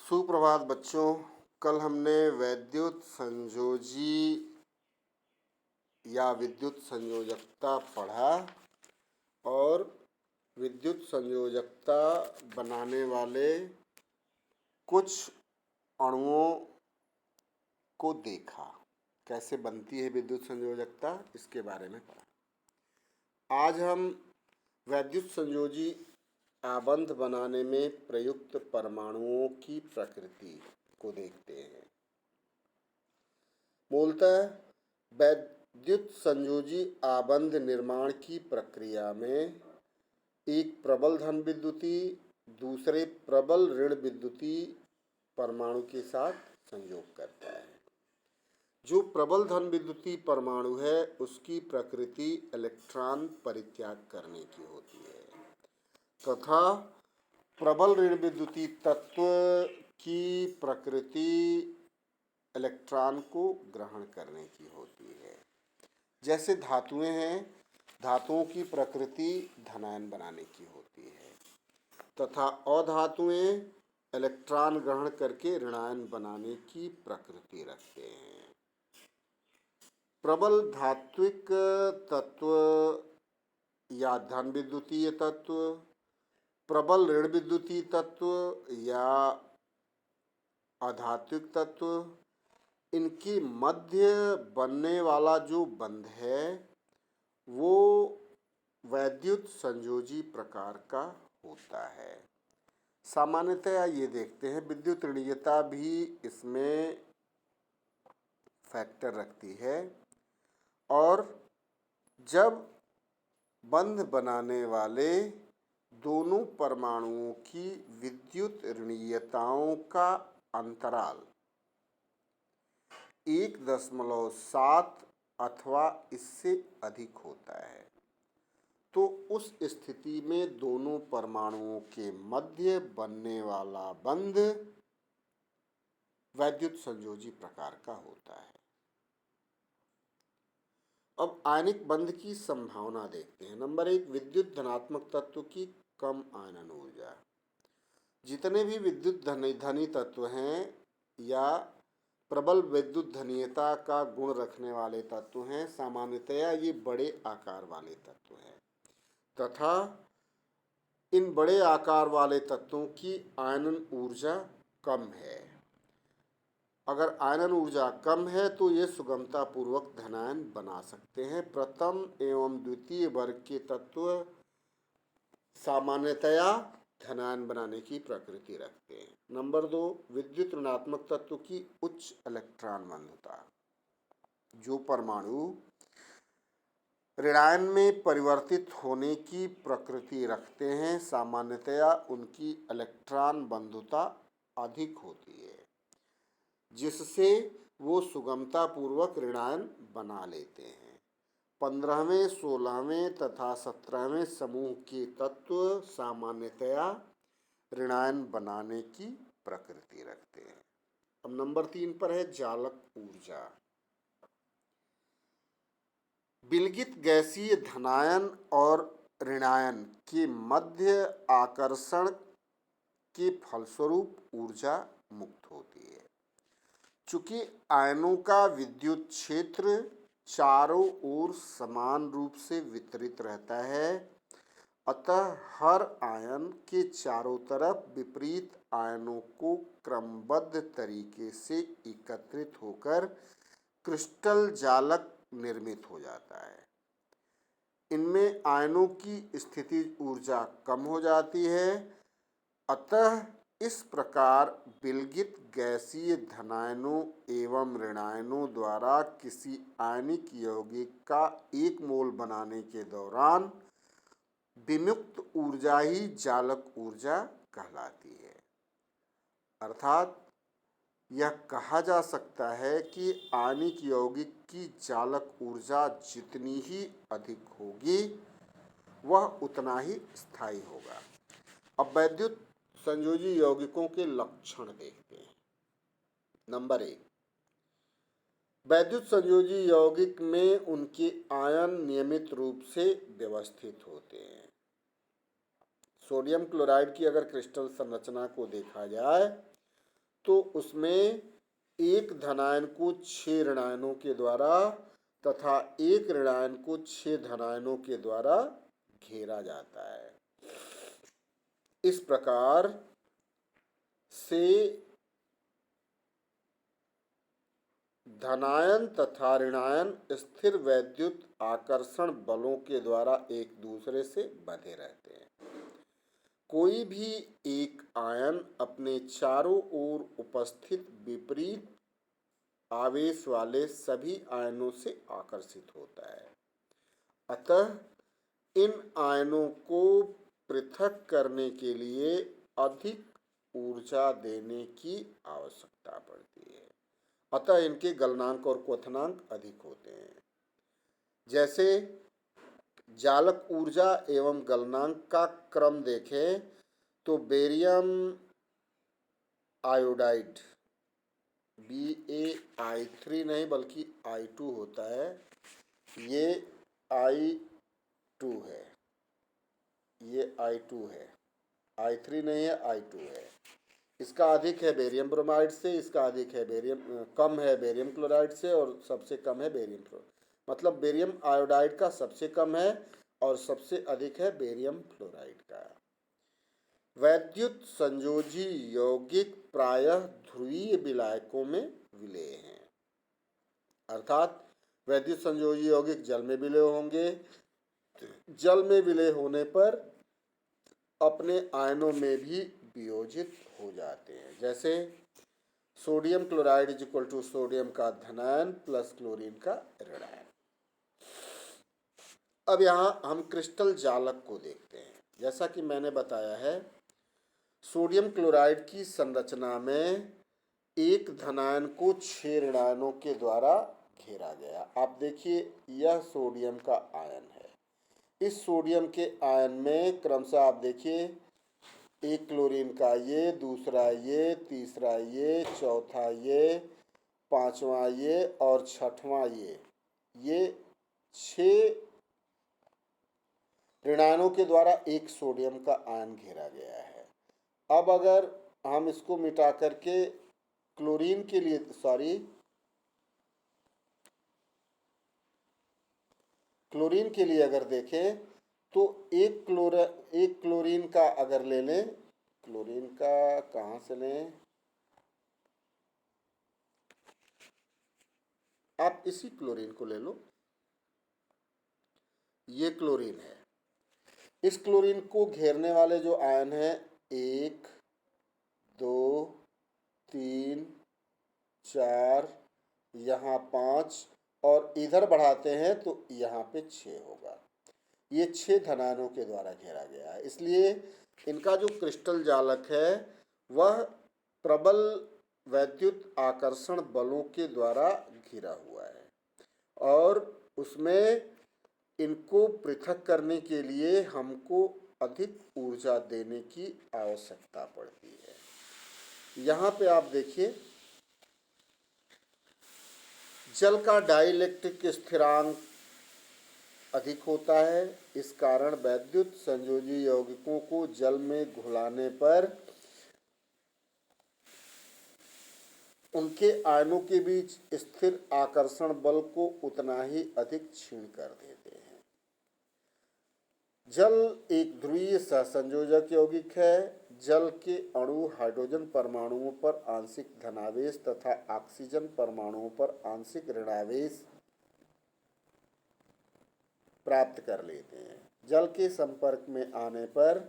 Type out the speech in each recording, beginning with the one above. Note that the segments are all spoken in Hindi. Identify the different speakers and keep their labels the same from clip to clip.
Speaker 1: सुप्रभात बच्चों। कल हमने वैद्युत संयोजी या विद्युत संयोजकता पढ़ा और विद्युत संयोजकता बनाने वाले कुछ अणुओं को देखा। कैसे बनती है विद्युत संयोजकता, इसके बारे में पढ़ा। आज हम वैद्युत संयोजी आबंध बनाने में प्रयुक्त परमाणुओं की प्रकृति को देखते हैं। मूलतः वैद्युत संयोजी आबंध निर्माण की प्रक्रिया में एक प्रबल धन विद्युती दूसरे प्रबल ऋण विद्युती परमाणु के साथ संयोग करता है। जो प्रबल धन विद्युती परमाणु है उसकी प्रकृति इलेक्ट्रॉन परित्याग करने की होती है तथा प्रबल ऋण विद्युती तत्व की प्रकृति इलेक्ट्रॉन को ग्रहण करने की होती है। जैसे धातुएं हैं, धातुओं की प्रकृति धनायन बनाने की होती है तथा अधातुएं इलेक्ट्रॉन ग्रहण करके ऋणायन बनाने की प्रकृति रखते हैं। प्रबल धात्विक तत्व या धन विद्युतीय तत्व, प्रबल ऋण विद्युतीय तत्व या अधात्विक तत्व, इनके मध्य बनने वाला जो बंध है वो वैद्युत संयोजी प्रकार का होता है। सामान्यतया ये देखते हैं विद्युत ऋणीयता भी इसमें फैक्टर रखती है और जब बंध बनाने वाले दोनों परमाणुओं की विद्युत ऋणीयताओं का अंतराल 1.7 अथवा इससे अधिक होता है तो उस स्थिति में दोनों परमाणुओं के मध्य बनने वाला बंध वैद्युत संयोजी प्रकार का होता है। अब आयनिक बंध की संभावना देखते हैं। नंबर 1, विद्युत धनात्मक तत्व की कम आयनन ऊर्जा। जितने भी विद्युत धनी तत्व हैं या प्रबल विद्युत धनीयता का गुण रखने वाले तत्व हैं, सामान्यतया ये बड़े आकार वाले तत्व हैं तथा इन बड़े आकार वाले तत्वों की आयनन ऊर्जा कम है। अगर आयनन ऊर्जा कम है तो ये सुगमता पूर्वक धनायन बना सकते हैं। प्रथम एवं द्वितीय वर्ग के तत्व सामान्यतया धनायन बनाने की प्रकृति रखते हैं। नंबर 2, विद्युत ऋणात्मक तत्व की उच्च इलेक्ट्रॉन बंधुता। जो परमाणु ऋणायन में परिवर्तित होने की प्रकृति रखते हैं सामान्यतया उनकी इलेक्ट्रॉन बंधुता अधिक होती है जिससे वो सुगमता पूर्वक ऋणायन बना लेते हैं। 15वें, 16वें तथा 17वें समूह के तत्व सामान्यतया ऋणायन बनाने की प्रकृति रखते हैं। अब नंबर 3 पर है जालक ऊर्जा। विलगित गैसीय धनायन और ऋणायन के मध्य आकर्षण के फलस्वरूप ऊर्जा मुक्त होती है। चूंकि आयनों का विद्युत क्षेत्र चारों ओर समान रूप से वितरित रहता है अतः हर आयन के चारों तरफ विपरीत आयनों को क्रमबद्ध तरीके से एकत्रित होकर क्रिस्टल जालक निर्मित हो जाता है। इनमें आयनों की स्थितिज ऊर्जा कम हो जाती है अतः इस प्रकार विलगित गैसीय धनायनों एवं ऋणायनों द्वारा किसी आयनिक यौगिक का एक मोल बनाने के दौरान विमुक्त ऊर्जा ही जालक ऊर्जा कहलाती है। अर्थात यह कहा जा सकता है कि आयनिक यौगिक की जालक ऊर्जा जितनी ही अधिक होगी वह उतना ही स्थायी होगा। अब वैद्युत संयोजी यौगिकों के लक्षण देखते हैं। नंबर 1, वैद्युत संयोजी यौगिक में उनके आयन नियमित रूप से व्यवस्थित होते हैं। सोडियम क्लोराइड की अगर क्रिस्टल संरचना को देखा जाए तो उसमें एक धनायन को 6 ऋणायनों के द्वारा तथा एक ऋणायन को 6 धनायनों के द्वारा घेरा जाता है। इस प्रकार से धनायन तथा ऋणायन स्थिर वैद्युत आकर्षण बलों के द्वारा एक दूसरे से बंधे रहते हैं। कोई भी एक आयन अपने चारों ओर उपस्थित विपरीत आवेश वाले सभी आयनों से आकर्षित होता है। अतः इन आयनों को पृथक करने के लिए अधिक ऊर्जा देने की आवश्यकता पड़ती है। अतः इनके गलनांक और क्वथनांक अधिक होते हैं। जैसे जालक ऊर्जा एवं गलनांक का क्रम देखें तो बेरियम आयोडाइड BaI3 नहीं बल्कि I2 होता है, ये I2 है, ये I2 है, I3 नहीं है, I2 है। इसका अधिक है बेरियम ब्रोमाइड से, इसका अधिक है कम है बेरियम क्लोराइड से और सबसे कम है बेरियम फ्लोराइड। मतलब बेरियम आयोडाइड का सबसे कम है और सबसे अधिक है बेरियम फ्लोराइड का। वैद्युत संयोजी यौगिक प्रायः ध्रुवीय विलायकों में विलेय हैं, अर्थात वैद्युत संयोजी यौगिक जल में विलेय होंगे। जल में विलेय होने पर अपने आयनों में भी वियोजित हो जाते हैं। जैसे sodium chloride is equal to sodium का धनायन प्लस क्लोरीन का ऋणायन। अब यहाँ हम क्रिस्टल जालक को देखते हैं। जैसा कि मैंने बताया है, सोडियम क्लोराइड की संरचना में एक धनायन को 6 ऋणायनों के द्वारा घेरा गया। आप देखिए, यह सोडियम का आयन है। इस सोडियम के आयन में क्रमशः आप देखिए, एक क्लोरीन का ये, दूसरा ये, तीसरा ये, चौथा ये, पांचवा ये और छठवां ये 6 ऋणायनों के द्वारा एक सोडियम का आयन घेरा गया है। अब अगर हम इसको मिटा करके क्लोरीन के लिए क्लोरीन के लिए अगर देखें तो एक क्लोरीन का अगर ले लें, क्लोरीन का कहाँ से लें, आप इसी क्लोरीन को ले लो, ये क्लोरीन है। इस क्लोरीन को घेरने वाले जो आयन हैं 1, 2, 3, 4, यहाँ 5 और इधर बढ़ाते हैं तो यहाँ पे 6 होगा। ये 6 धनायनों के द्वारा घेरा गया है, इसलिए इनका जो क्रिस्टल जालक है वह प्रबल वैद्युत आकर्षण बलों के द्वारा घिरा हुआ है और उसमें इनको पृथक करने के लिए हमको अधिक ऊर्जा देने की आवश्यकता पड़ती है। यहाँ पे आप देखिए, जल का डाइलेक्ट्रिक स्थिरांक अधिक होता है। इस कारण वैद्युत संयोजी यौगिकों को जल में घुलाने पर उनके आयनों के बीच स्थिर आकर्षण बल को उतना ही अधिक क्षीण कर देते हैं। जल एक ध्रुवीय सहसंयोजक यौगिक है। जल के अणु हाइड्रोजन परमाणुओं पर आंशिक धनावेश तथा ऑक्सीजन परमाणुओं पर आंशिक ऋणावेश प्राप्त कर लेते हैं। जल के संपर्क में आने पर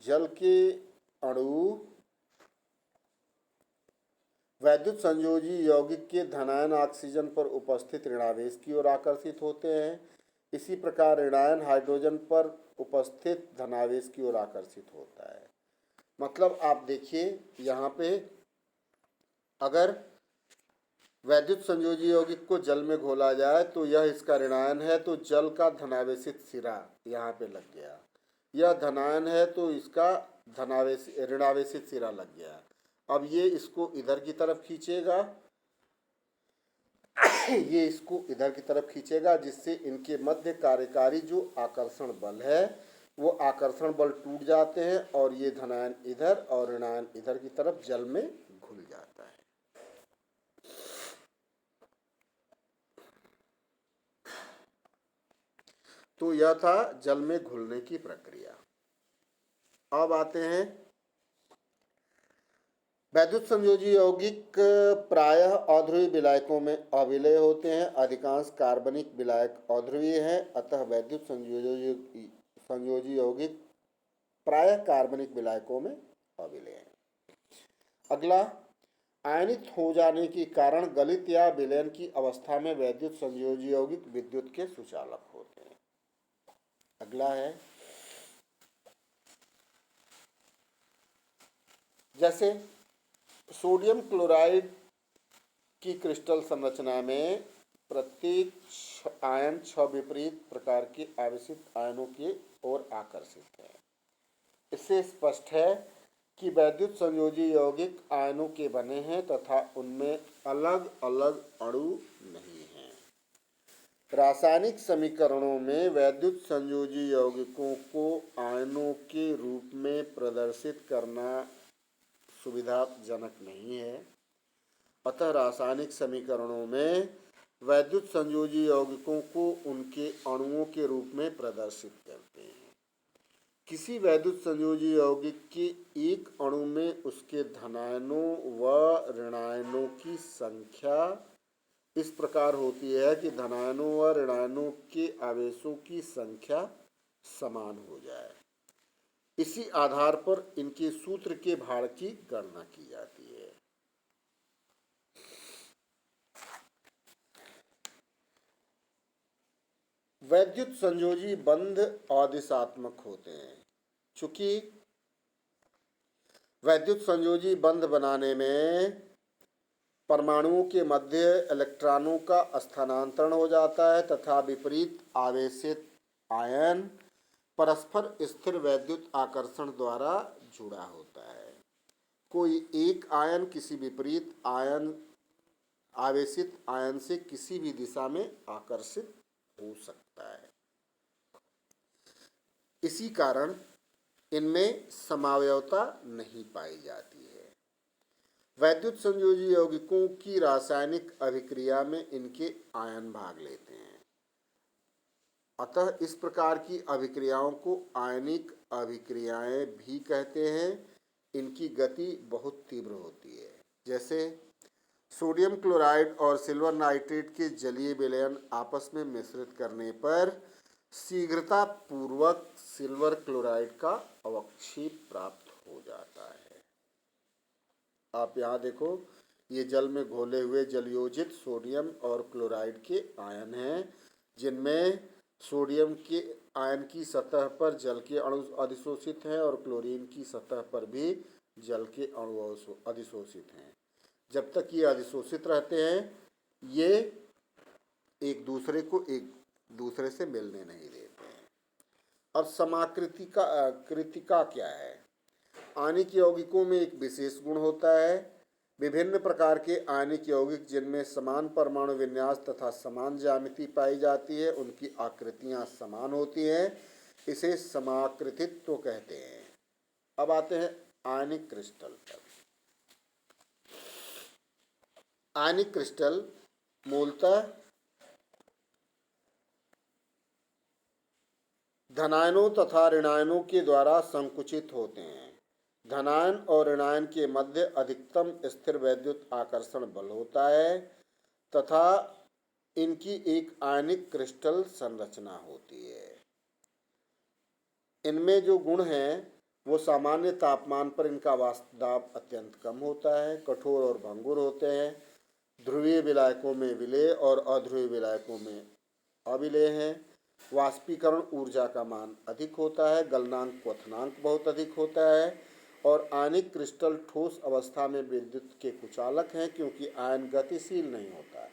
Speaker 1: जल के अणु वैद्युत संयोजी यौगिक के धनायन ऑक्सीजन पर उपस्थित ऋणावेश की ओर आकर्षित होते हैं। इसी प्रकार ऋणायन हाइड्रोजन पर उपस्थित धनावेश की ओर आकर्षित होता है। मतलब आप देखिए, यहाँ पे अगर वैद्युत संयोजी यौगिक को जल में घोला जाए तो यह इसका ऋणायन है, तो जल का धनावेशित सिरा यहाँ पे लग गया। यह धनायन है तो इसका ऋणावेशित सिरा लग गया। अब ये इसको इधर की तरफ खींचेगा, ये इसको इधर की तरफ खींचेगा, जिससे इनके मध्य कार्यकारी जो आकर्षण बल है वो आकर्षण बल टूट जाते हैं और ये धनायन इधर और ऋणायन इधर की तरफ जल में घुल जाता है। तो यह था जल में घुलने की प्रक्रिया। अब आते हैं वैद्युत संयोजी यौगिक प्रायः अध्रुवीय विलायकों में अविलेय होते हैं। अधिकांश कार्बनिक विलायक अध्रुवीय हैं, अतः वैद्युत संयोजी यौगिक प्रायः कार्बनिक विलायकों में अविलेय हैं। अगला, आयनित हो जाने के कारण गलित या विलयन की अवस्था में वैद्युत संयोजी यौगिक विद्युत के सुचालक होते हैं। अगला है, जैसे सोडियम क्लोराइड की क्रिस्टल संरचना में प्रत्येक आयन 6 विपरीत प्रकार के आवेशित आयनों की ओर आकर्षित है। इससे स्पष्ट है कि वैद्युत संयोजी यौगिक आयनों के बने हैं तथा उनमें अलग अलग अणु नहीं हैं। रासायनिक समीकरणों में वैद्युत संयोजी यौगिकों को आयनों के रूप में प्रदर्शित करना सुविधाजनक नहीं है, अतः रासायनिक समीकरणों में वैद्युत संयोजी यौगिकों को उनके अणुओं के रूप में प्रदर्शित करते हैं। किसी वैद्युत संयोजी यौगिक के एक अणु में उसके धनायनों व ऋणायनों की संख्या इस प्रकार होती है कि धनायनों व ऋणायनों के आवेशों की संख्या समान हो जाए। इसी आधार पर इनके सूत्र के भार की गणना की जाती है। वैद्युत संयोजी बंध अदिशात्मक होते हैं। चूंकि वैद्युत संयोजी बंध बनाने में परमाणुओं के मध्य इलेक्ट्रॉनों का स्थानांतरण हो जाता है तथा विपरीत आवेशित आयन परस्पर स्थिर वैद्युत आकर्षण द्वारा जुड़ा होता है। कोई एक आयन किसी विपरीत आयन आवेशित आयन से किसी भी दिशा में आकर्षित हो सकता है। इसी कारण इनमें समावयवता नहीं पाई जाती है। वैद्युत संयोजी यौगिकों की रासायनिक अभिक्रिया में इनके आयन भाग लेते हैं, अतः इस प्रकार की अभिक्रियाओं को आयनिक अभिक्रियाएं भी कहते हैं। इनकी गति बहुत तीव्र होती है। जैसे सोडियम क्लोराइड और सिल्वर नाइट्रेट के जलीय विलयन आपस में मिश्रित करने पर शीघ्रता पूर्वक सिल्वर क्लोराइड का अवक्षेप प्राप्त हो जाता है। आप यहाँ देखो, ये जल में घोले हुए जलयोजित सोडियम और क्लोराइड के आयन हैं, जिनमें सोडियम के आयन की सतह पर जल के अणु अधिशोषित हैं और क्लोरीन की सतह पर भी जल के अणु अधिशोषित हैं। जब तक ये अधिशोषित रहते हैं, ये एक दूसरे को एक दूसरे से मिलने नहीं देते हैं। अब समाकृतिका क्या है? आयनिक यौगिकों में एक विशेष गुण होता है। विभिन्न प्रकार के आयनिक यौगिक जिनमें समान परमाणु विन्यास तथा समान ज्यामिति पाई जाती है, उनकी आकृतियां समान होती हैं। इसे समाकृतित्व कहते हैं। अब आते हैं आयनिक क्रिस्टल पर। आयनिक क्रिस्टल मूलतः धनायनों तथा ऋणायनों के द्वारा संकुचित होते हैं। धनायन और ऋणायन के मध्य अधिकतम स्थिर वैद्युत आकर्षण बल होता है तथा इनकी एक आयनिक क्रिस्टल संरचना होती है। इनमें जो गुण हैं वो सामान्य तापमान पर इनका वाष्प दाब अत्यंत कम होता है, कठोर और भंगुर होते हैं, ध्रुवीय विलायकों में विलेय और अध्रुवीय विलायकों में अविलेय हैं, वाष्पीकरण ऊर्जा का मान अधिक होता है, गलनांक क्वथनांक बहुत अधिक होता है और आयनिक क्रिस्टल ठोस अवस्था में विद्युत के कुचालक हैं क्योंकि आयन गतिशील नहीं होता है,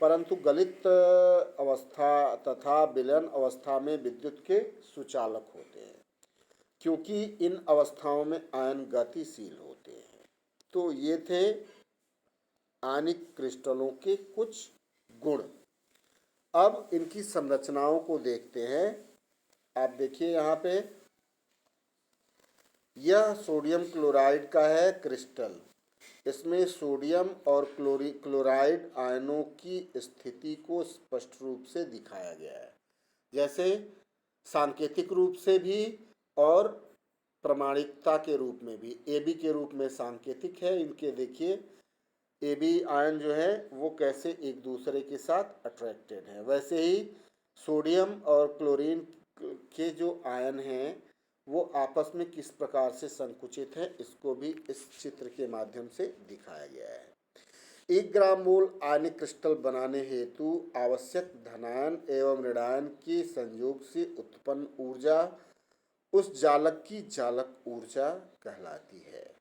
Speaker 1: परंतु गलित अवस्था तथा विलयन अवस्था में विद्युत के सुचालक होते हैं क्योंकि इन अवस्थाओं में आयन गतिशील होते हैं। तो ये थे आयनिक क्रिस्टलों के कुछ गुण। अब इनकी संरचनाओं को देखते हैं। आप देखिए यहाँ पे, यह सोडियम क्लोराइड का है क्रिस्टल। इसमें सोडियम और क्लोराइड आयनों की स्थिति को स्पष्ट रूप से दिखाया गया है, जैसे सांकेतिक रूप से भी और प्रमाणिकता के रूप में भी। AB के रूप में सांकेतिक है, इनके देखिए AB आयन जो है वो कैसे एक दूसरे के साथ अट्रैक्टेड है। वैसे ही सोडियम और क्लोरीन के जो आयन हैं वो आपस में किस प्रकार से संकुचित है, इसको भी इस चित्र के माध्यम से दिखाया गया है। 1 ग्राम मोल आयनिक क्रिस्टल बनाने हेतु आवश्यक धनायन एवं ऋणायन के संयोग से उत्पन्न ऊर्जा उस जालक की जालक ऊर्जा कहलाती है।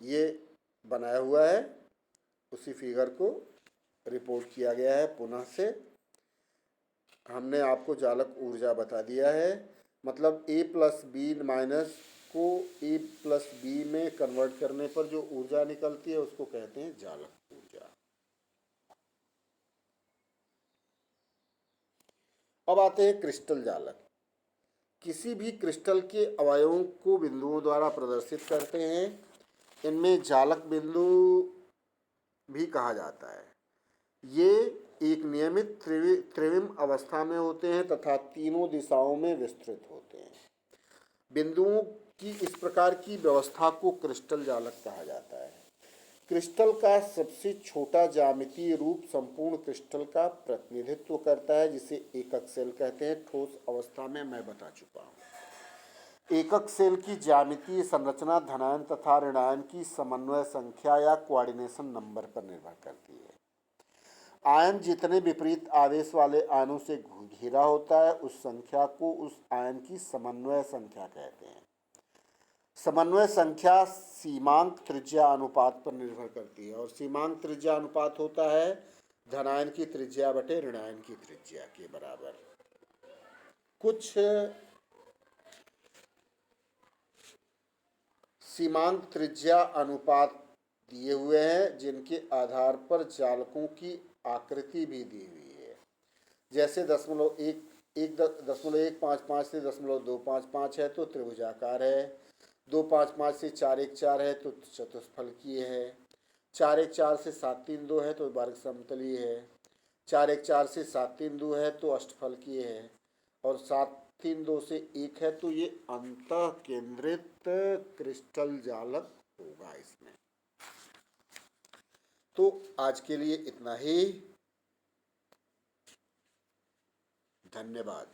Speaker 1: ये बनाया हुआ है, उसी फिगर को रिपोर्ट किया गया है। पुनः से हमने आपको जालक ऊर्जा बता दिया है, मतलब A प्लस बी माइनस को A प्लस बी में कन्वर्ट करने पर जो ऊर्जा निकलती है उसको कहते हैं जालक ऊर्जा। अब आते हैं क्रिस्टल जालक। किसी भी क्रिस्टल के अवयवों को बिंदुओं द्वारा प्रदर्शित करते हैं। इनमें जालक बिंदु भी कहा जाता है। ये एक नियमित त्रिविम अवस्था में होते हैं तथा तीनों दिशाओं में विस्तृत होते हैं। बिंदुओं की इस प्रकार की व्यवस्था को क्रिस्टल जालक कहा जाता है। क्रिस्टल का सबसे छोटा ज्यामितीय रूप संपूर्ण क्रिस्टल का प्रतिनिधित्व करता है, जिसे एकक सेल कहते हैं। ठोस अवस्था में मैं बता चुका हूँ। एकक सेल की ज्यामितीय संरचना धनायन तथा ऋणायन की समन्वय संख्या या कोऑर्डिनेशन नंबर पर निर्भर करती है। आयन जितने विपरीत आवेश वाले आयनों से घिरा होता है, उस संख्या को उस आयन की समन्वय संख्या कहते हैं। समन्वय संख्या सीमांक त्रिज्या अनुपात पर निर्भर करती है, और सीमांक त्रिज्या अनुपात होता है धनायन की त्रिज्या बटे ऋणायन की त्रिज्या के बराबर। कुछ सीमांक त्रिज्या अनुपात दिए हुए हैं, जिनके आधार पर जालकों की आकृति भी दी हुई है, जैसे 0.155 से 0.255 है तो त्रिभुजाकार है, 255 से 414 है तो चतुष्फलकीय है, 414 से 732 है तो वर्ग समतलीय है, 414 से 732 है तो अष्टफलकीय है, और 732 से 1 है तो ये अंतः केंद्रित क्रिस्टल जालक होगा इसमें। तो आज के लिए इतना ही। धन्यवाद।